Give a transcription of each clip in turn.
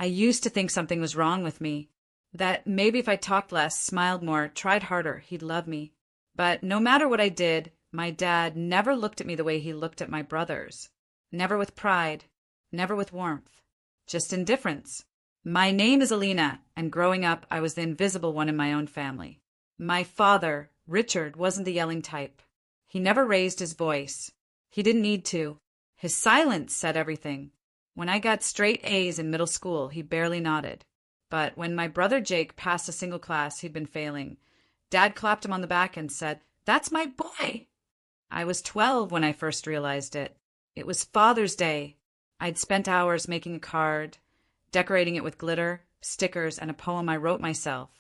I used to think something was wrong with me, that maybe if I talked less, smiled more, tried harder, he'd love me. But no matter what I did, my dad never looked at me the way he looked at my brothers. Never with pride, never with warmth, just indifference. My name is Alina, and growing up, I was the invisible one in my own family. My father, Richard, wasn't the yelling type. He never raised his voice. He didn't need to. His silence said everything. When I got straight A's in middle school, he barely nodded. But when my brother Jake passed a single class he'd been failing, Dad clapped him on the back and said, "That's my boy." I was 12 when I first realized it. It was Father's Day. I'd spent hours making a card, decorating it with glitter, stickers, and a poem I wrote myself.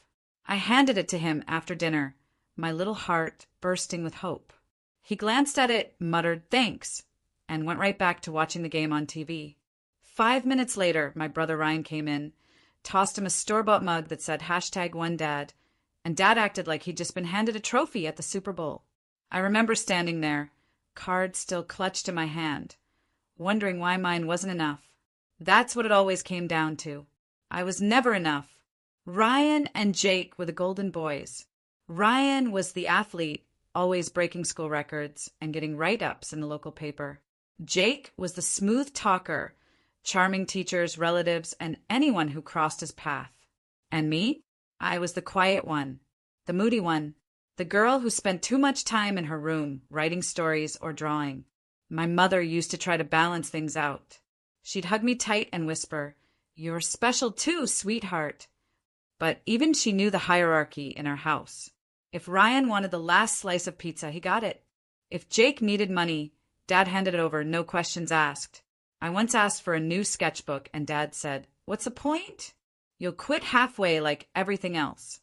I handed it to him after dinner, my little heart bursting with hope. He glanced at it, muttered thanks, and went right back to watching the game on TV. 5 minutes later, my brother Ryan came in, tossed him a store-bought mug that said #OneDad, and Dad acted like he'd just been handed a trophy at the Super Bowl. I remember standing there, card still clutched in my hand, wondering why mine wasn't enough. That's what it always came down to. I was never enough. Ryan and Jake were the golden boys. Ryan was the athlete, always breaking school records and getting write-ups in the local paper. Jake was the smooth talker, charming teachers, relatives, and anyone who crossed his path. And me? I was the quiet one, the moody one, the girl who spent too much time in her room writing stories or drawing. My mother used to try to balance things out. She'd hug me tight and whisper, "You're special too, sweetheart." But even she knew the hierarchy in our house. If Ryan wanted the last slice of pizza, he got it. If Jake needed money, Dad handed it over, no questions asked. I once asked for a new sketchbook, and Dad said, "What's the point? You'll quit halfway like everything else."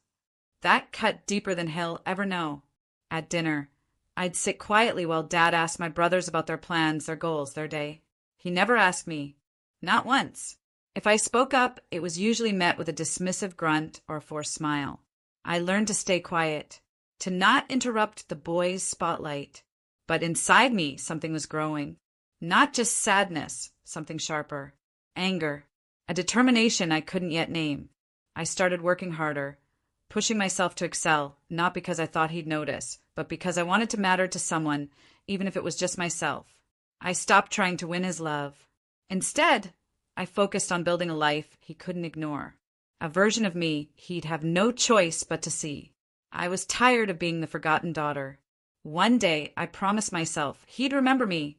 That cut deeper than he'll ever know. At dinner, I'd sit quietly while Dad asked my brothers about their plans, their goals, their day. He never asked me. Not once. If I spoke up, it was usually met with a dismissive grunt or a forced smile. I learned to stay quiet, to not interrupt the boys' spotlight. But inside me, something was growing. Not just sadness, something sharper. Anger. A determination I couldn't yet name. I started working harder, pushing myself to excel, not because I thought he'd notice, but because I wanted to matter to someone, even if it was just myself. I stopped trying to win his love. Instead, I focused on building a life he couldn't ignore. A version of me he'd have no choice but to see. I was tired of being the forgotten daughter. One day, I promised myself he'd remember me,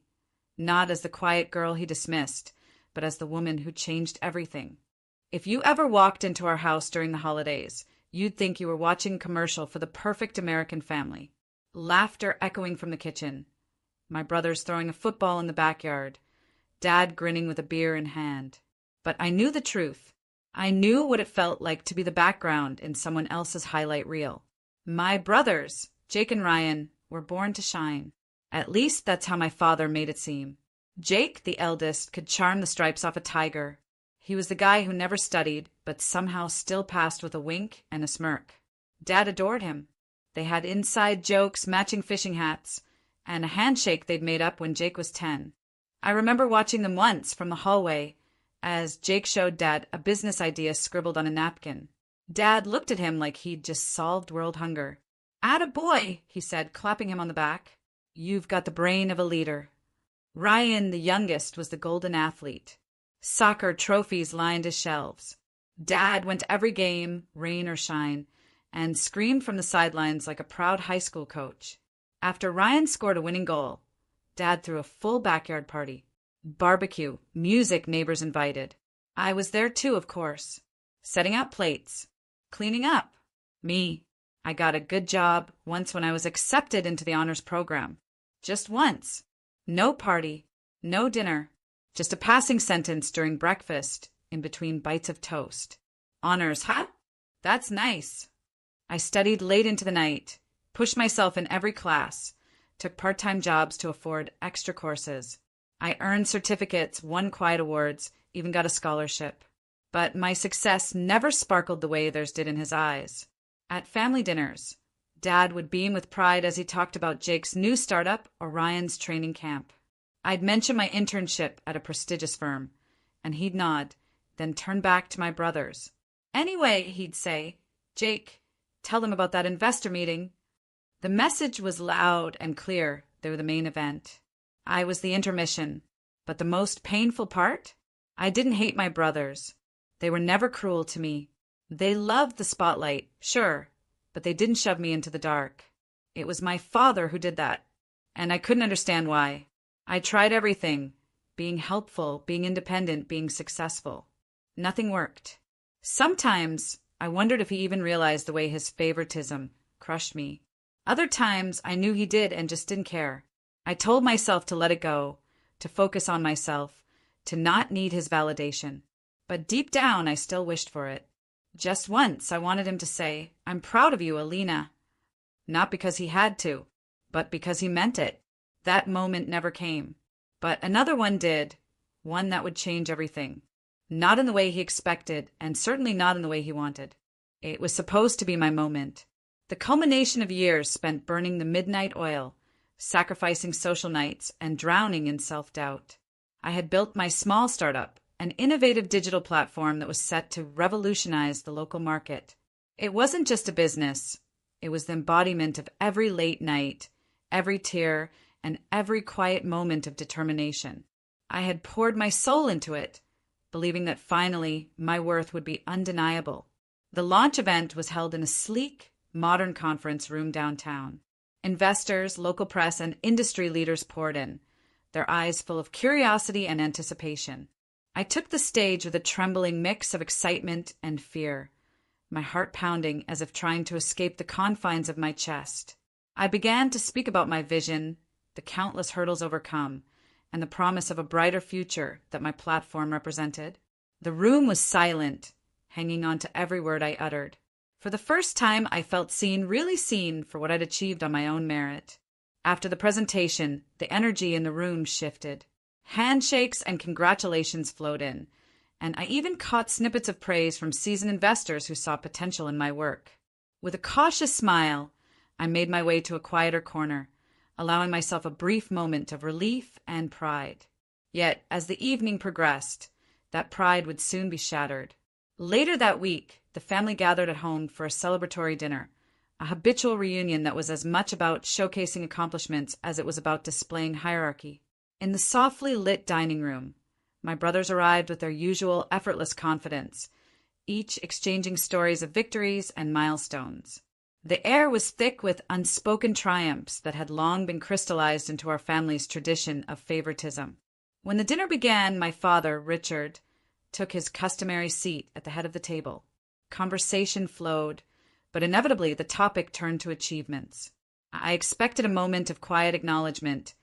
not as the quiet girl he dismissed, but as the woman who changed everything. If you ever walked into our house during the holidays, you'd think you were watching a commercial for the perfect American family. Laughter echoing from the kitchen. My brothers throwing a football in the backyard. Dad grinning with a beer in hand. But I knew the truth. I knew what it felt like to be the background in someone else's highlight reel. My brothers, Jake and Ryan, were born to shine. At least that's how my father made it seem. Jake, the eldest, could charm the stripes off a tiger. He was the guy who never studied, but somehow still passed with a wink and a smirk. Dad adored him. They had inside jokes, matching fishing hats, and a handshake they'd made up when Jake was 10. I remember watching them once from the hallway as Jake showed Dad a business idea scribbled on a napkin. Dad looked at him like he'd just solved world hunger. "Attaboy," he said, clapping him on the back. "You've got the brain of a leader." Ryan, the youngest, was the golden athlete. Soccer trophies lined his shelves. Dad went to every game, rain or shine, and screamed from the sidelines like a proud high school coach. After Ryan scored a winning goal, Dad threw a full backyard party. Barbecue, music, neighbors invited. I was there too, of course. Setting out plates. Cleaning up. Me. I got a good job once when I was accepted into the honors program. Just once. No party. No dinner. Just a passing sentence during breakfast in between bites of toast. Honors, huh? That's nice. I studied late into the night, pushed myself in every class, took part-time jobs to afford extra courses. I earned certificates, won quiet awards, even got a scholarship. But my success never sparkled the way theirs did in his eyes. At family dinners, Dad would beam with pride as he talked about Jake's new startup or Ryan's training camp. I'd mention my internship at a prestigious firm, and he'd nod, then turn back to my brothers. Anyway, he'd say, Jake, tell them about that investor meeting. The message was loud and clear through the main event. I was the intermission. But the most painful part? I didn't hate my brothers. They were never cruel to me. They loved the spotlight, sure, but they didn't shove me into the dark. It was my father who did that, and I couldn't understand why. I tried everything, being helpful, being independent, being successful. Nothing worked. Sometimes I wondered if he even realized the way his favoritism crushed me. Other times I knew he did and just didn't care. I told myself to let it go, to focus on myself, to not need his validation. But deep down, I still wished for it. Just once, I wanted him to say, I'm proud of you, Alina. Not because he had to, but because he meant it. That moment never came. But another one did, one that would change everything. Not in the way he expected, and certainly not in the way he wanted. It was supposed to be my moment. The culmination of years spent burning the midnight oil, sacrificing social nights, and drowning in self-doubt. I had built my small startup, an innovative digital platform that was set to revolutionize the local market. It wasn't just a business. It was the embodiment of every late night, every tear, and every quiet moment of determination. I had poured my soul into it, believing that finally my worth would be undeniable. The launch event was held in a sleek, modern conference room downtown. Investors, local press, and industry leaders poured in, their eyes full of curiosity and anticipation. I took the stage with a trembling mix of excitement and fear, my heart pounding as if trying to escape the confines of my chest. I began to speak about my vision, the countless hurdles overcome, and the promise of a brighter future that my platform represented. The room was silent, hanging on to every word I uttered. For the first time, I felt seen, really seen, for what I'd achieved on my own merit. After the presentation, the energy in the room shifted. Handshakes and congratulations flowed in, and I even caught snippets of praise from seasoned investors who saw potential in my work. With a cautious smile, I made my way to a quieter corner, allowing myself a brief moment of relief and pride. Yet, as the evening progressed, that pride would soon be shattered. Later that week, the family gathered at home for a celebratory dinner, a habitual reunion that was as much about showcasing accomplishments as it was about displaying hierarchy. In the softly lit dining room, my brothers arrived with their usual effortless confidence, each exchanging stories of victories and milestones. The air was thick with unspoken triumphs that had long been crystallized into our family's tradition of favoritism. When the dinner began, my father, Richard, took his customary seat at the head of the table. Conversation flowed, but inevitably the topic turned to achievements. I expected a moment of quiet acknowledgement,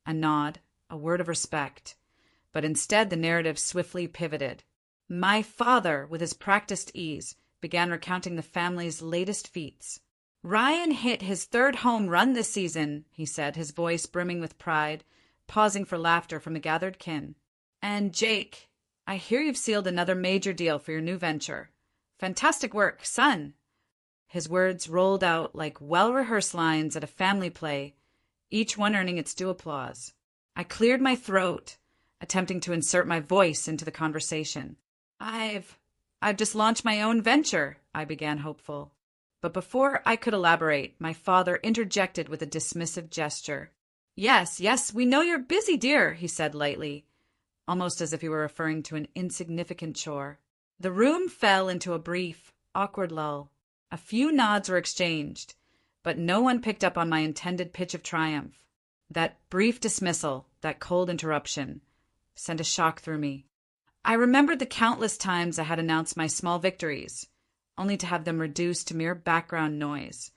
a nod, a word of respect, but instead the narrative swiftly pivoted. My father, with his practiced ease, began recounting the family's latest feats. Ryan hit his third home run this season, he said, his voice brimming with pride, pausing for laughter from the gathered kin. And Jake, I hear you've sealed another major deal for your new venture. Fantastic work, son. His words rolled out like well-rehearsed lines at a family play, each one earning its due applause. I cleared my throat, attempting to insert my voice into the conversation. I've just launched my own venture, I began hopeful. But before I could elaborate, my father interjected with a dismissive gesture. Yes, we know you're busy, dear, he said lightly, almost as if he were referring to an insignificant chore. The room fell into a brief, awkward lull. A few nods were exchanged, but no one picked up on my intended pitch of triumph. That brief dismissal, that cold interruption, sent a shock through me. I remembered the countless times I had announced my small victories, only to have them reduced to mere background noise,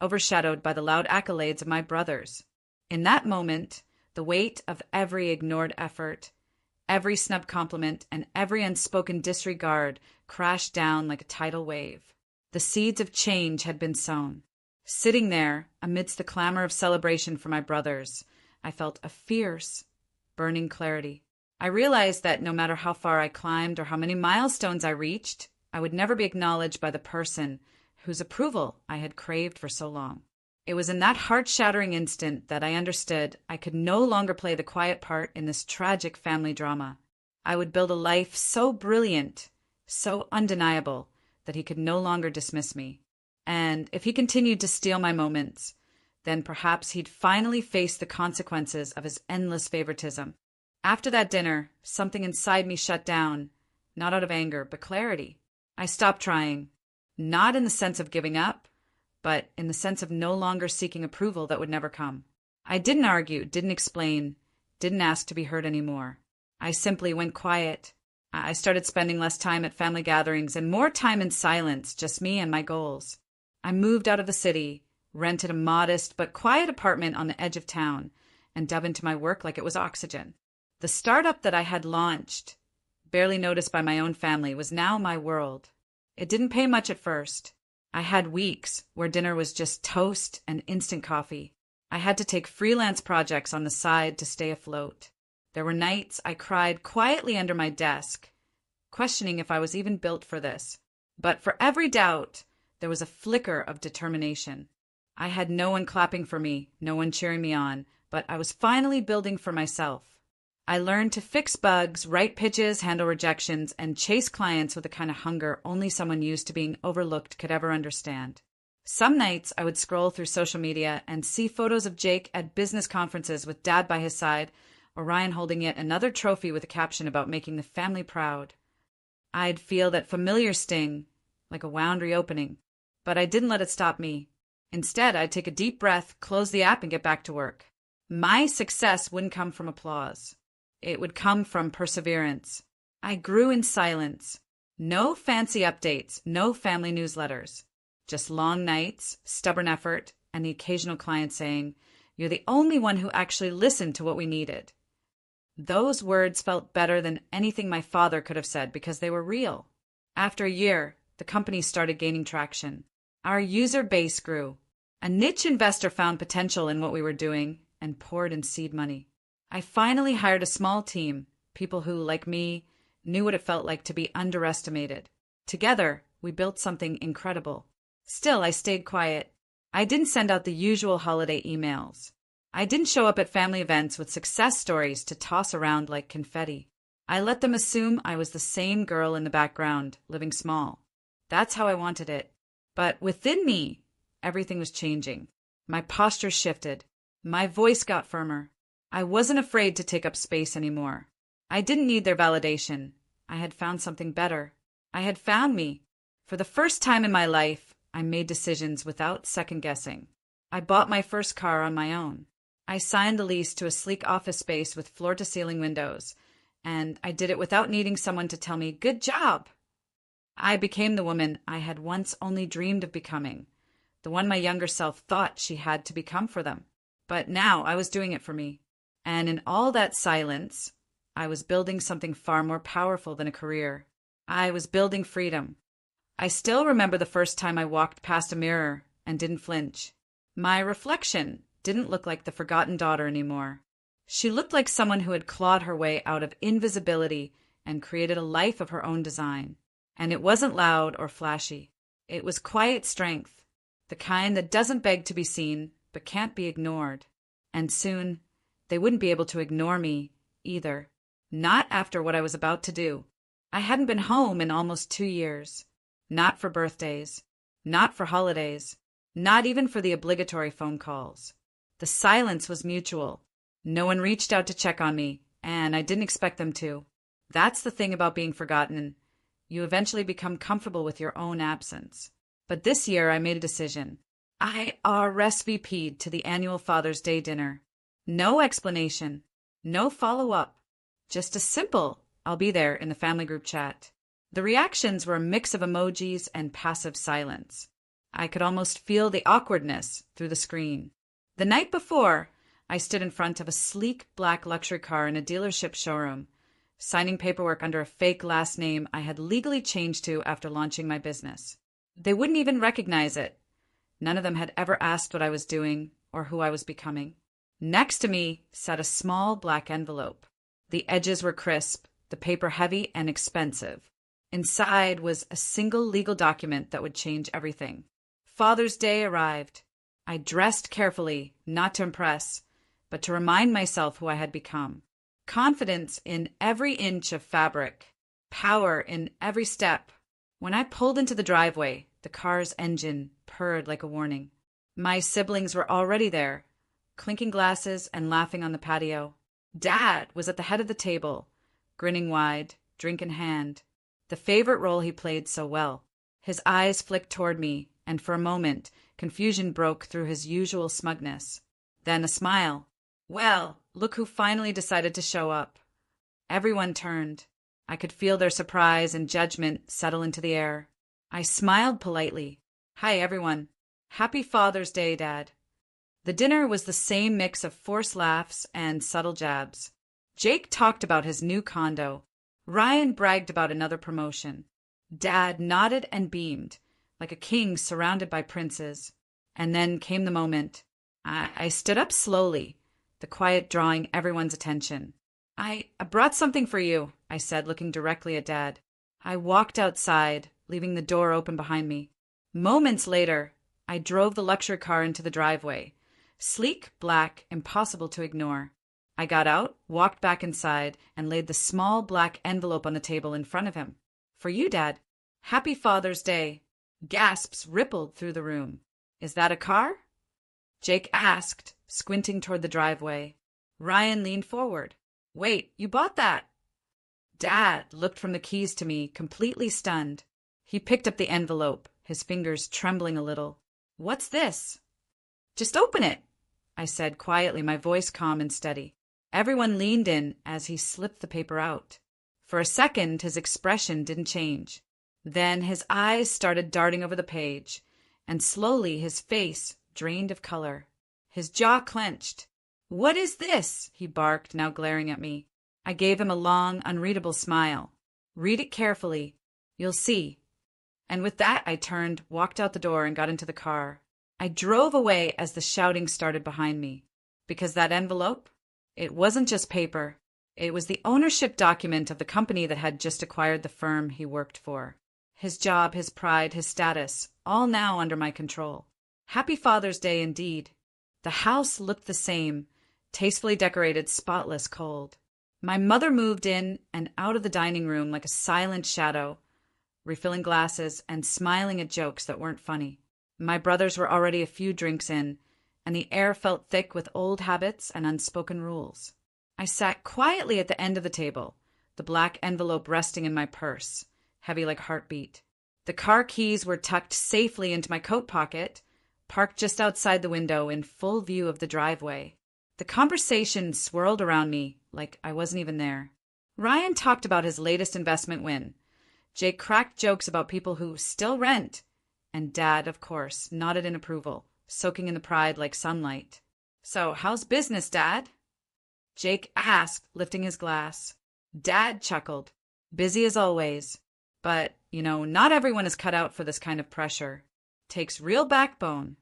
overshadowed by the loud accolades of my brothers. In that moment, the weight of every ignored effort, every snub compliment, and every unspoken disregard crashed down like a tidal wave. The seeds of change had been sown. Sitting there, amidst the clamor of celebration for my brothers, I felt a fierce, burning clarity. I realized that no matter how far I climbed or how many milestones I reached, I would never be acknowledged by the person whose approval I had craved for so long. It was in that heart-shattering instant that I understood I could no longer play the quiet part in this tragic family drama. I would build a life so brilliant, so undeniable, that he could no longer dismiss me. And if he continued to steal my moments, then perhaps he'd finally face the consequences of his endless favoritism. After that dinner, something inside me shut down, not out of anger, but clarity. I stopped trying, not in the sense of giving up, but in the sense of no longer seeking approval that would never come. I didn't argue, didn't explain, didn't ask to be heard anymore. I simply went quiet. I started spending less time at family gatherings and more time in silence, just me and my goals. I moved out of the city, rented a modest but quiet apartment on the edge of town, and dove into my work like it was oxygen. The startup that I had launched, barely noticed by my own family, was now my world. It didn't pay much at first. I had weeks where dinner was just toast and instant coffee. I had to take freelance projects on the side to stay afloat. There were nights I cried quietly under my desk, questioning if I was even built for this. But for every doubt, there was a flicker of determination. I had no one clapping for me, no one cheering me on, but I was finally building for myself. I learned to fix bugs, write pitches, handle rejections, and chase clients with the kind of hunger only someone used to being overlooked could ever understand. Some nights I would scroll through social media and see photos of Jake at business conferences with Dad by his side, or Ryan holding yet another trophy with a caption about making the family proud. I'd feel that familiar sting, like a wound reopening, but I didn't let it stop me. Instead, I'd take a deep breath, close the app, and get back to work. My success wouldn't come from applause. It would come from perseverance. I grew in silence. No fancy updates, no family newsletters. Just long nights, stubborn effort, and the occasional client saying, "You're the only one who actually listened to what we needed." Those words felt better than anything my father could have said because they were real. After a year, the company started gaining traction. Our user base grew. A niche investor found potential in what we were doing and poured in seed money. I finally hired a small team, people who, like me, knew what it felt like to be underestimated. Together, we built something incredible. Still, I stayed quiet. I didn't send out the usual holiday emails. I didn't show up at family events with success stories to toss around like confetti. I let them assume I was the same girl in the background, living small. That's how I wanted it. But within me, everything was changing. My posture shifted. My voice got firmer. I wasn't afraid to take up space anymore. I didn't need their validation. I had found something better. I had found me. For the first time in my life, I made decisions without second-guessing. I bought my first car on my own. I signed the lease to a sleek office space with floor-to-ceiling windows, and I did it without needing someone to tell me, "Good job." I became the woman I had once only dreamed of becoming, the one my younger self thought she had to become for them. But now I was doing it for me. And in all that silence, I was building something far more powerful than a career. I was building freedom. I still remember the first time I walked past a mirror and didn't flinch. My reflection didn't look like the forgotten daughter anymore. She looked like someone who had clawed her way out of invisibility and created a life of her own design. And it wasn't loud or flashy. It was quiet strength, the kind that doesn't beg to be seen but can't be ignored. And soon, they wouldn't be able to ignore me either. Not after what I was about to do. I hadn't been home in almost 2 years. Not for birthdays. Not for holidays. Not even for the obligatory phone calls. The silence was mutual. No one reached out to check on me, and I didn't expect them to. That's the thing about being forgotten. You eventually become comfortable with your own absence. But this year I made a decision. I RSVP'd to the annual Father's Day dinner. No explanation. No follow-up. Just a simple, "I'll be there," in the family group chat. The reactions were a mix of emojis and passive silence. I could almost feel the awkwardness through the screen. The night before, I stood in front of a sleek black luxury car in a dealership showroom, signing paperwork under a fake last name I had legally changed to after launching my business. They wouldn't even recognize it. None of them had ever asked what I was doing or who I was becoming. Next to me sat a small black envelope. The edges were crisp, the paper heavy and expensive. Inside was a single legal document that would change everything. Father's Day arrived. I dressed carefully, not to impress, but to remind myself who I had become. Confidence in every inch of fabric. Power in every step. When I pulled into the driveway, the car's engine purred like a warning. My siblings were already there, clinking glasses and laughing on the patio. Dad was at the head of the table, grinning wide, drink in hand, the favorite role he played so well. His eyes flicked toward me, and for a moment, confusion broke through his usual smugness. Then a smile. Well, look who finally decided to show up. Everyone turned. I could feel their surprise and judgment settle into the air. I smiled politely. Hi, everyone. Happy Father's Day, Dad. The dinner was the same mix of forced laughs and subtle jabs. Jake talked about his new condo. Ryan bragged about another promotion. Dad nodded and beamed, like a king surrounded by princes. And then came the moment. I stood up slowly, the quiet drawing everyone's attention. I brought something for you, I said, looking directly at Dad. I walked outside, leaving the door open behind me. Moments later, I drove the luxury car into the driveway. Sleek, black, impossible to ignore. I got out, walked back inside, and laid the small black envelope on the table in front of him. For you, Dad. Happy Father's Day. Gasps rippled through the room. Is that a car? Jake asked, squinting toward the driveway. Ryan leaned forward. Wait, you bought that? Dad looked from the keys to me, completely stunned. He picked up the envelope, his fingers trembling a little. What's this? Just open it, I said quietly, my voice calm and steady. Everyone leaned in as he slipped the paper out. For a second, his expression didn't change. Then his eyes started darting over the page, and slowly his face drained of color. His jaw clenched. What is this? He barked, now glaring at me. I gave him a long, unreadable smile. Read it carefully. You'll see. And with that, I turned, walked out the door, and got into the car. I drove away as the shouting started behind me. Because that envelope? It wasn't just paper. It was the ownership document of the company that had just acquired the firm he worked for. His job, his pride, his status, all now under my control. Happy Father's Day indeed. The house looked the same, tastefully decorated, spotless, cold. My mother moved in and out of the dining room like a silent shadow, refilling glasses and smiling at jokes that weren't funny. My brothers were already a few drinks in, and the air felt thick with old habits and unspoken rules. I sat quietly at the end of the table, the black envelope resting in my purse, heavy like heartbeat. The car keys were tucked safely into my coat pocket, parked just outside the window in full view of the driveway. The conversation swirled around me like I wasn't even there. Ryan talked about his latest investment win. Jake cracked jokes about people who still rent. And Dad, of course, nodded in approval, soaking in the pride like sunlight. So, how's business, Dad? Jake asked, lifting his glass. Dad chuckled. Busy as always. But, not everyone is cut out for this kind of pressure. Takes real backbone.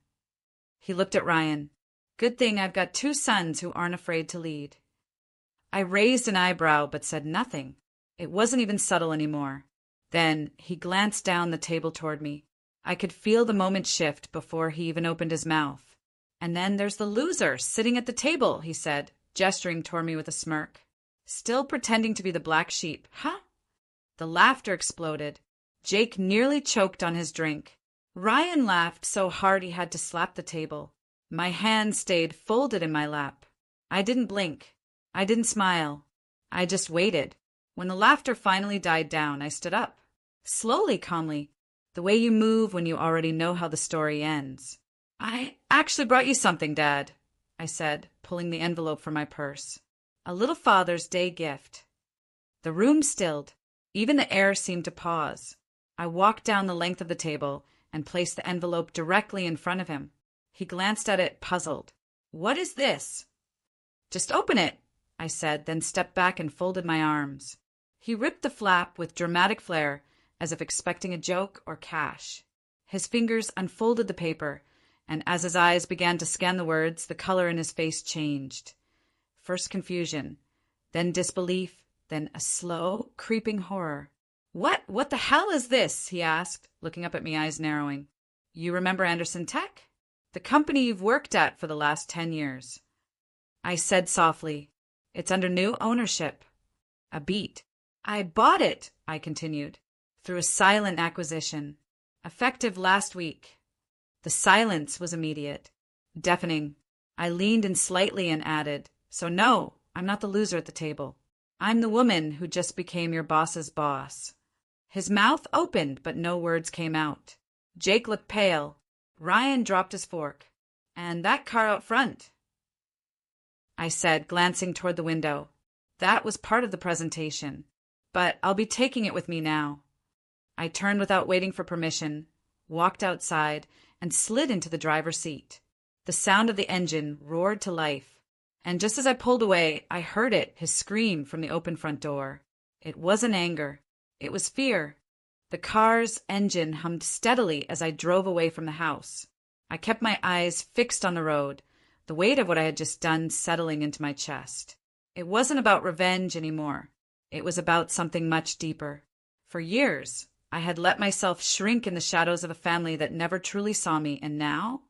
He looked at Ryan. Good thing I've got 2 sons who aren't afraid to lead. I raised an eyebrow but said nothing. It wasn't even subtle anymore. Then he glanced down the table toward me. I could feel the moment shift before he even opened his mouth. And then there's the loser sitting at the table, he said, gesturing toward me with a smirk. Still pretending to be the black sheep, huh? The laughter exploded. Jake nearly choked on his drink. Ryan laughed so hard he had to slap the table. My hand stayed folded in my lap. I didn't blink. I didn't smile. I just waited. When the laughter finally died down, I stood up. Slowly, calmly, the way you move when you already know how the story ends. I actually brought you something, Dad, I said, pulling the envelope from my purse. A little Father's Day gift. The room stilled. Even the air seemed to pause. I walked down the length of the table and placed the envelope directly in front of him. He glanced at it, puzzled. What is this? Just open it, I said, then stepped back and folded my arms. He ripped the flap with dramatic flair, as if expecting a joke or cash. His fingers unfolded the paper, and as his eyes began to scan the words, the color in his face changed. First confusion, then disbelief, then a slow, creeping horror. What the hell is this? He asked, looking up at me, eyes narrowing. You remember Anderson Tech? The company you've worked at for the last 10 years. I said softly, It's under new ownership. A beat. I bought it, I continued, through a silent acquisition. Effective last week. The silence was immediate, deafening. I leaned in slightly and added, so no, I'm not the loser at the table. I'm the woman who just became your boss's boss. His mouth opened, but no words came out. Jake looked pale. Ryan dropped his fork. And that car out front, I said, glancing toward the window. That was part of the presentation. But I'll be taking it with me now. I turned without waiting for permission, walked outside, and slid into the driver's seat. The sound of the engine roared to life, and just as I pulled away, I heard his scream from the open front door. It wasn't anger. It was fear. The car's engine hummed steadily as I drove away from the house. I kept my eyes fixed on the road, the weight of what I had just done settling into my chest. It wasn't about revenge anymore. It was about something much deeper. For years, I had let myself shrink in the shadows of a family that never truly saw me, and now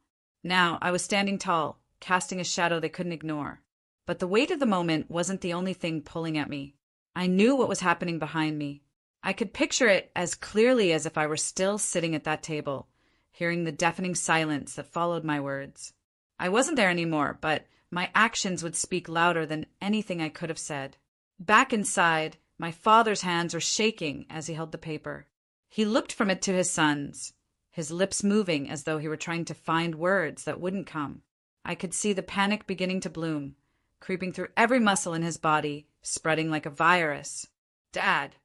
I was standing tall, casting a shadow they couldn't ignore. But the weight of the moment wasn't the only thing pulling at me. I knew what was happening behind me. I could picture it as clearly as if I were still sitting at that table, hearing the deafening silence that followed my words. I wasn't there anymore, but my actions would speak louder than anything I could have said. Back inside, my father's hands were shaking as he held the paper. He looked from it to his son's, his lips moving as though he were trying to find words that wouldn't come. I could see the panic beginning to bloom, creeping through every muscle in his body, spreading like a virus. Dad,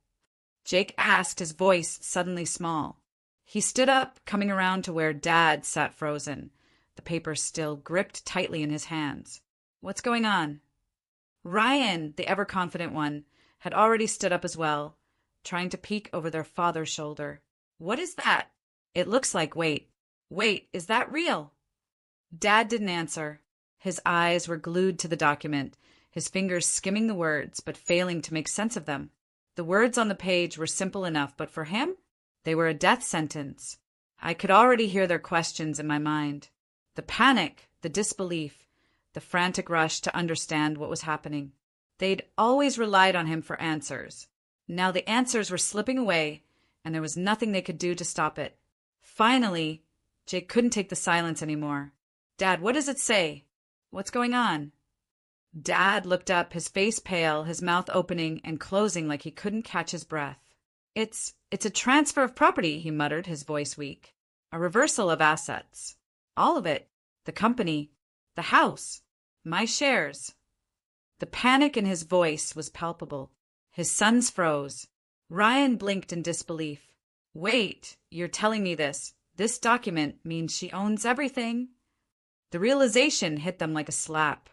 Jake asked, his voice suddenly small. He stood up, coming around to where Dad sat frozen, the paper still gripped tightly in his hands. What's going on? Ryan, the ever-confident one, had already stood up as well, trying to peek over their father's shoulder. What is that? It looks like Wait, is that real? Dad didn't answer. His eyes were glued to the document, his fingers skimming the words, but failing to make sense of them. The words on the page were simple enough, but for him, they were a death sentence. I could already hear their questions in my mind. The panic, the disbelief, the frantic rush to understand what was happening. They'd always relied on him for answers. Now the answers were slipping away, and there was nothing they could do to stop it. Finally, Jake couldn't take the silence anymore. Dad, what does it say? What's going on? Dad looked up, his face pale, his mouth opening and closing like he couldn't catch his breath. It's a transfer of property, he muttered, his voice weak. A reversal of assets. All of it. The company. The house. My shares. The panic in his voice was palpable. His sons froze. Ryan blinked in disbelief. Wait, you're telling me this. This document means she owns everything. The realization hit them like a slap.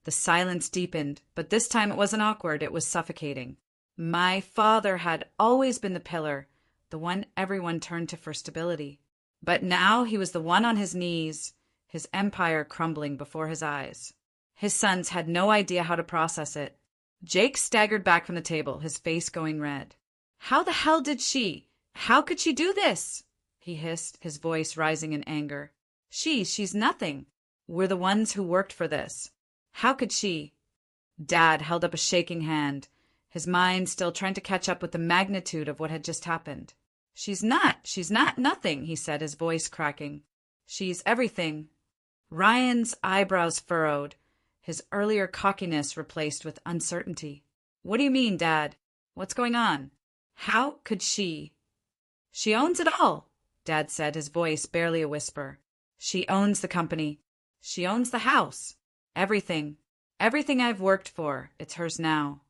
The silence deepened, but this time it wasn't awkward, it was suffocating. My father had always been the pillar, the one everyone turned to for stability. But now he was the one on his knees, his empire crumbling before his eyes. His sons had no idea how to process it. Jake staggered back from the table, his face going red. How the hell how could she do this? He hissed, his voice rising in anger. She's nothing. We're the ones who worked for this. How could she? Dad held up a shaking hand, his mind still trying to catch up with the magnitude of what had just happened. She's not nothing, he said, his voice cracking. She's everything. Ryan's eyebrows furrowed, his earlier cockiness replaced with uncertainty. What do you mean, Dad? What's going on? How could she? She owns it all, Dad said, his voice barely a whisper. She owns the company. She owns the house. Everything. Everything I've worked for, it's hers now.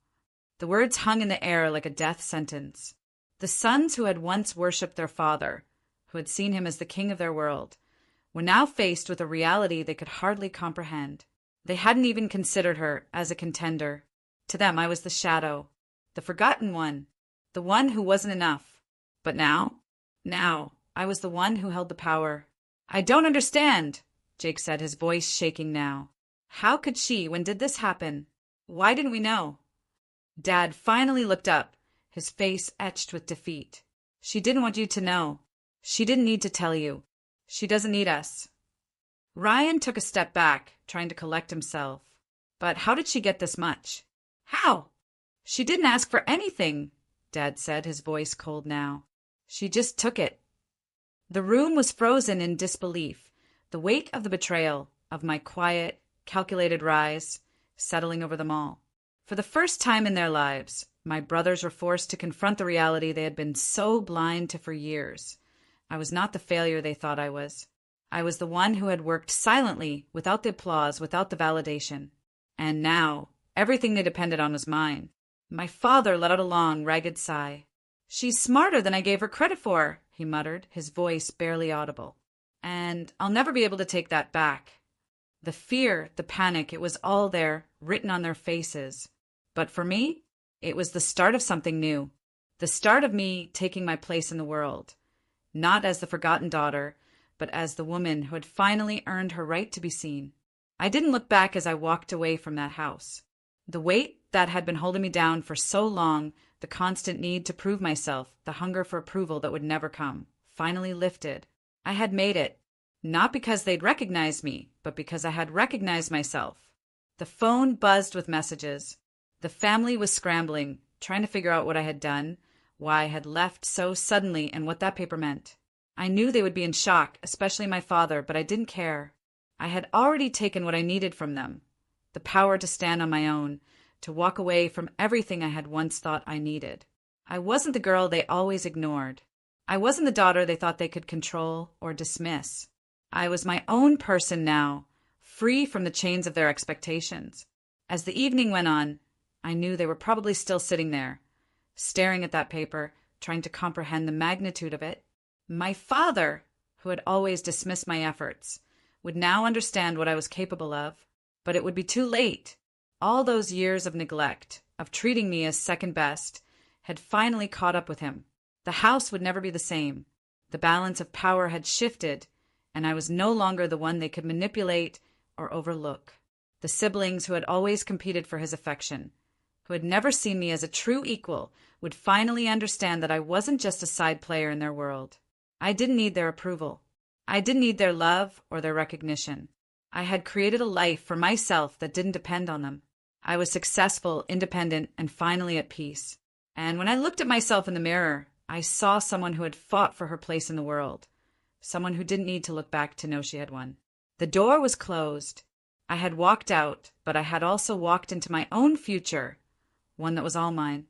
The words hung in the air like a death sentence. The sons who had once worshipped their father, who had seen him as the king of their world, were now faced with a reality they could hardly comprehend. They hadn't even considered her as a contender. To them, I was the shadow, the forgotten one, the one who wasn't enough. But now, I was the one who held the power. I don't understand, Jake said, his voice shaking now. How could she? When did this happen? Why didn't we know? Dad finally looked up, his face etched with defeat. She didn't want you to know. She didn't need to tell you. She doesn't need us. Ryan took a step back, trying to collect himself. But how did she get this much? How? She didn't ask for anything, Dad said, his voice cold now. She just took it. The room was frozen in disbelief, the weight of the betrayal, of my quiet, calculated rise, settling over them all. For the first time in their lives, my brothers were forced to confront the reality they had been so blind to for years. I was not the failure they thought I was. I was the one who had worked silently, without the applause, without the validation. And now, everything they depended on was mine. My father let out a long, ragged sigh. "She's smarter than I gave her credit for," he muttered, his voice barely audible. And I'll never be able to take that back. The fear, the panic, it was all there, written on their faces. But for me, it was the start of something new. The start of me taking my place in the world. Not as the forgotten daughter, but as the woman who had finally earned her right to be seen. I didn't look back as I walked away from that house. The weight that had been holding me down for so long, the constant need to prove myself, the hunger for approval that would never come, finally lifted. I had made it, not because they'd recognized me, but because I had recognized myself. The phone buzzed with messages. The family was scrambling, trying to figure out what I had done, why I had left so suddenly, and what that paper meant. I knew they would be in shock, especially my father, but I didn't care. I had already taken what I needed from them. The power to stand on my own, to walk away from everything I had once thought I needed. I wasn't the girl they always ignored. I wasn't the daughter they thought they could control or dismiss. I was my own person now, free from the chains of their expectations. As the evening went on, I knew they were probably still sitting there, staring at that paper, trying to comprehend the magnitude of it. My father, who had always dismissed my efforts, would now understand what I was capable of, but it would be too late. All those years of neglect, of treating me as second best, had finally caught up with him. The house would never be the same. The balance of power had shifted, and I was no longer the one they could manipulate or overlook. The siblings who had always competed for his affection, who had never seen me as a true equal, would finally understand that I wasn't just a side player in their world. I didn't need their approval. I didn't need their love or their recognition. I had created a life for myself that didn't depend on them. I was successful, independent, and finally at peace. And when I looked at myself in the mirror, I saw someone who had fought for her place in the world, someone who didn't need to look back to know she had won. The door was closed. I had walked out, but I had also walked into my own future, one that was all mine.